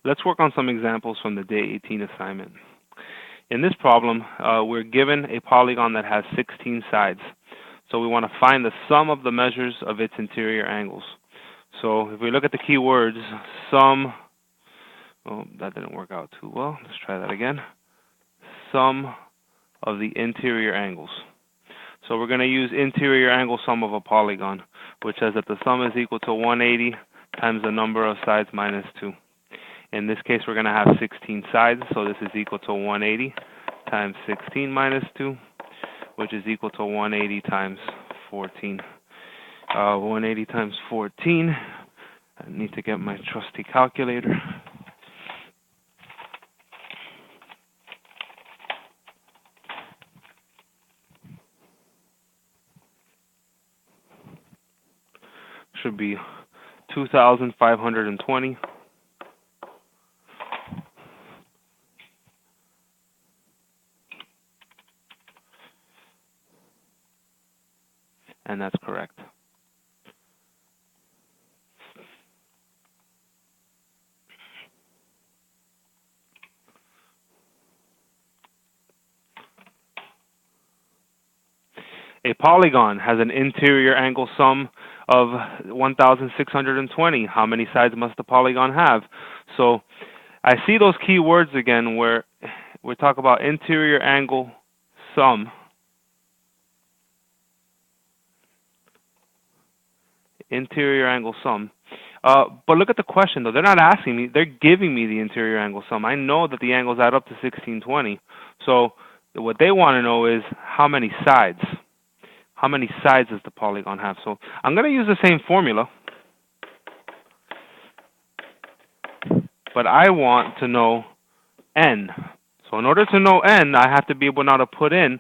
Let's work on some examples from the day 18 assignment. In this problem, we're given a polygon that has 16 sides. So we want to find the sum of the measures of its interior angles. So if we look at the key words, sum, oh, that didn't work out too well. Let's try that again. Sum of the interior angles. So we're going to use interior angle sum of a polygon, which says that the sum is equal to 180 times the number of sides minus 2. In this case, we're going to have 16 sides, so this is equal to 180 times 16 minus 2, which is equal to 180 times 14. 180 times 14, I need to get my trusty calculator. Should be 2,520. And that's correct. A polygon has an interior angle sum of 1,620. How many sides must the polygon have? So I see those key words again where we talk about interior angle sum. Interior angle sum. But look at the question though. They're not asking me. They're giving me the interior angle sum. I know that the angles add up to 1620. So what they want to know is how many sides. How many sides does the polygon have? So I'm going to use the same formula, but I want to know n. So in order to know n, I have to be able now to put in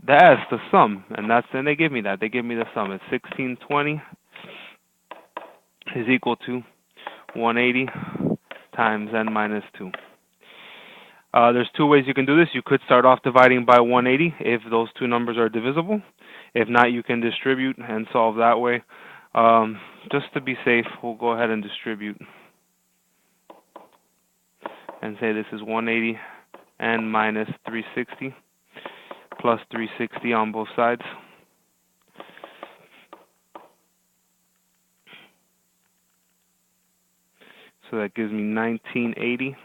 the s, the sum, and then they give me that. They give me the sum. It's 1620 is equal to 180 times n minus 2. There's two ways you can do this. You could start off dividing by 180 if those two numbers are divisible. If not, you can distribute and solve that way. Just to be safe, we'll go ahead and distribute and say this is 180 n minus 360 plus 360 on both sides. So that gives me 1980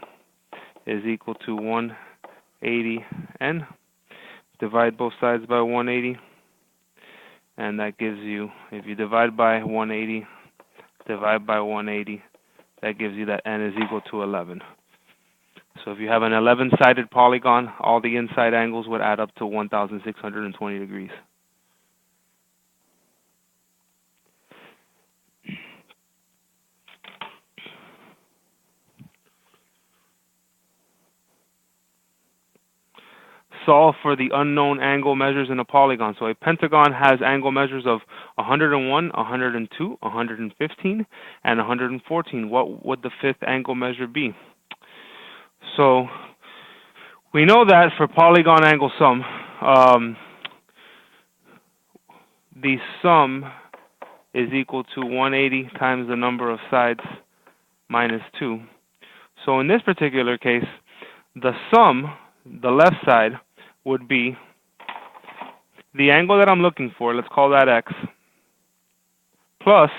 is equal to 180n. Divide both sides by 180. And that gives you, if you divide by 180, divide by 180, that gives you that n is equal to 11. So if you have an 11-sided polygon, all the inside angles would add up to 1,620 degrees. Solve for the unknown angle measures in a polygon. So a pentagon has angle measures of 101, 102, 115, and 114. What would the fifth angle measure be? So we know that for polygon angle sum, the sum is equal to 180 times the number of sides minus 2. So in this particular case, the sum, the left side, would be the angle that I'm looking for, let's call that x, plus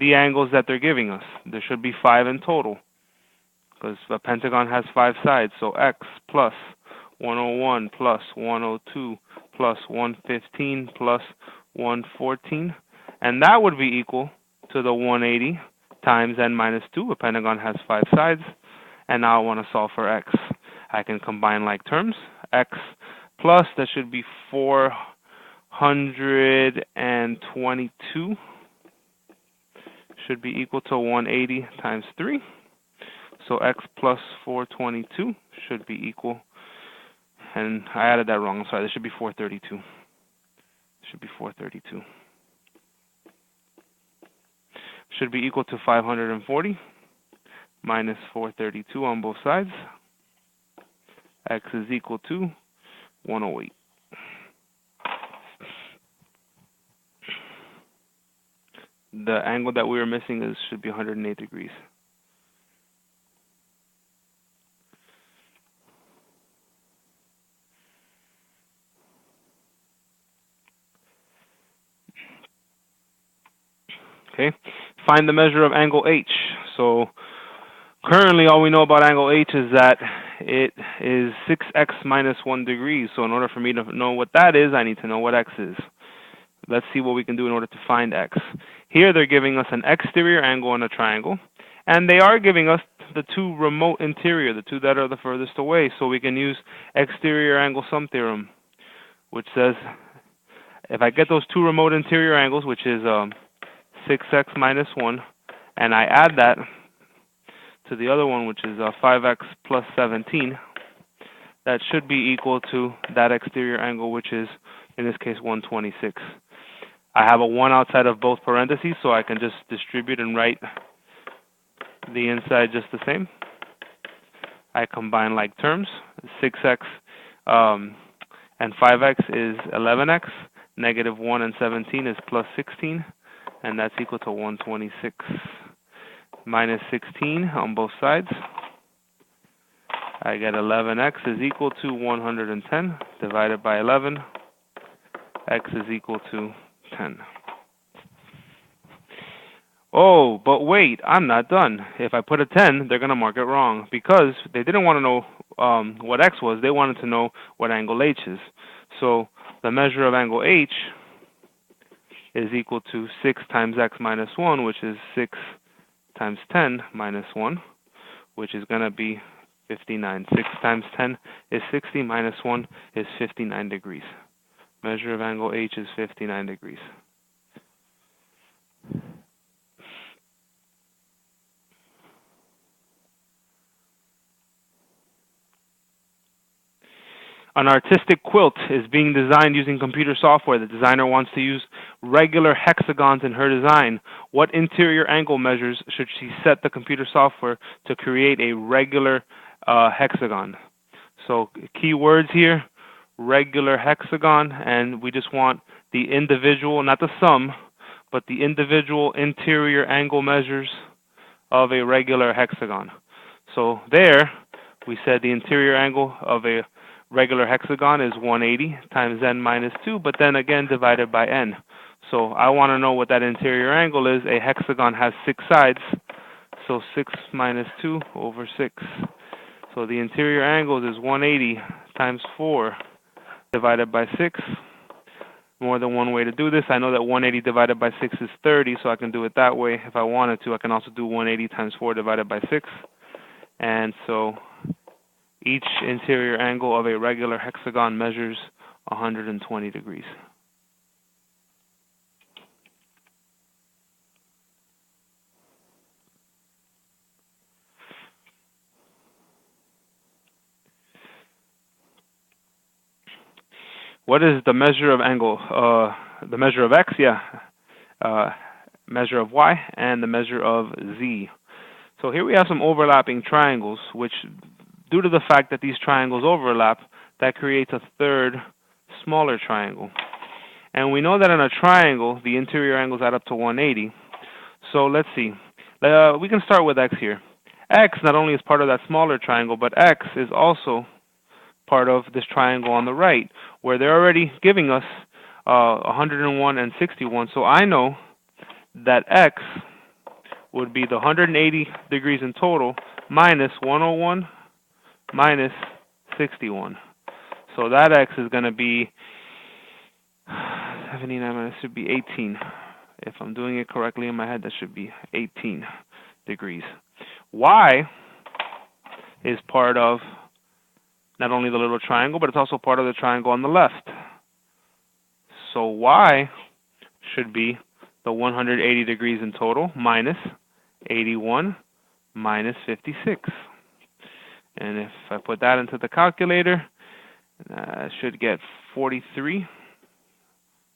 the angles that they're giving us. There should be 5 in total, because a pentagon has 5 sides. So x plus 101 plus 102 plus 115 plus 114. And that would be equal to the 180 times n minus 2. A pentagon has 5 sides. And now I want to solve for x. I can combine like terms. X plus, that should be 422. Should be equal to 180 times 3. So x plus 422 should be equal, and I added that wrong, I'm sorry, this should be 432. Should be 432. Should be equal to 540 minus 432 on both sides. X is equal to 108. The angle that we were missing should be 108 degrees. Okay, find the measure of angle H. So currently all we know about angle H is that it is 6x minus 1 degrees. So in order for me to know what that is, I need to know what x is. Let's see what we can do in order to find x. Here they're giving us an exterior angle on a triangle, and they are giving us the two remote interior, the two that are the furthest away. So we can use exterior angle sum theorem, which says if I get those two remote interior angles, which is 6x minus 1, and I add that to the other one, which is 5x plus 17, that should be equal to that exterior angle, which is, in this case, 126. I have a 1 outside of both parentheses, so I can just distribute and write the inside just the same. I combine like terms. 6x and 5x is 11x. Negative 1 and 17 is plus 16, and that's equal to 126 minus 16 on both sides. I get 11x is equal to 110 divided by 11. X is equal to 10. Oh, but wait, I'm not done. If I put a 10, they're going to mark it wrong because they didn't want to know what x was. They wanted to know what angle h is. So the measure of angle h is equal to 6 times x minus 1, which is 6 times 10 minus 1, which is going to be 59. 6 times 10 is 60 minus 1 is 59 degrees. Measure of angle h is 59 degrees. An artistic quilt is being designed using computer software. The designer wants to use regular hexagons in her design. What interior angle measures should she set the computer software to create a regular hexagon? So key words here, regular hexagon, and we just want the individual, not the sum, but the individual interior angle measures of a regular hexagon. So there, we said the interior angle of a regular hexagon is 180 times n minus 2, but then again divided by n. So I want to know what that interior angle is. A hexagon has 6 sides, so 6 minus 2 over 6. So the interior angle is 180 times 4 divided by 6. More than one way to do this. I know that 180 divided by 6 is 30, so I can do it that way. If I wanted to, I can also do 180 times 4 divided by 6. And so each interior angle of a regular hexagon measures 120 degrees. What is the measure of angle? The measure of x, measure of y, and the measure of z. So here we have some overlapping triangles, which, due to the fact that these triangles overlap, that creates a third smaller triangle. And we know that in a triangle, the interior angles add up to 180. So let's see. We can start with x here. X not only is part of that smaller triangle, but x is also part of this triangle on the right, where they're already giving us 101 and 61. So I know that x would be the 180 degrees in total minus 101 minus 61. So that x is going to be 79 minus should be 18. If I'm doing it correctly in my head, that should be 18 degrees. Y is part of not only the little triangle, but it's also part of the triangle on the left. So y should be the 180 degrees in total minus 81 minus 56. And if I put that into the calculator, I should get 43.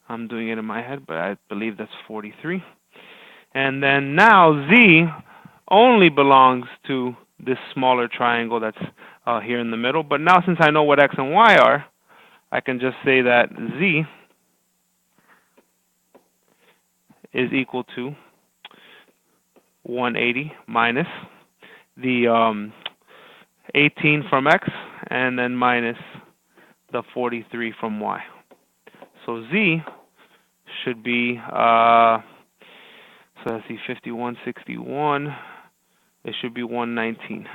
I'm doing it in my head, but I believe that's 43. And then now z only belongs to this smaller triangle that's here in the middle. But now since I know what x and y are, I can just say that z is equal to 180 minus the 18 from x, and then minus the 43 from y. So z should be, So that's the 5161. It should be 119.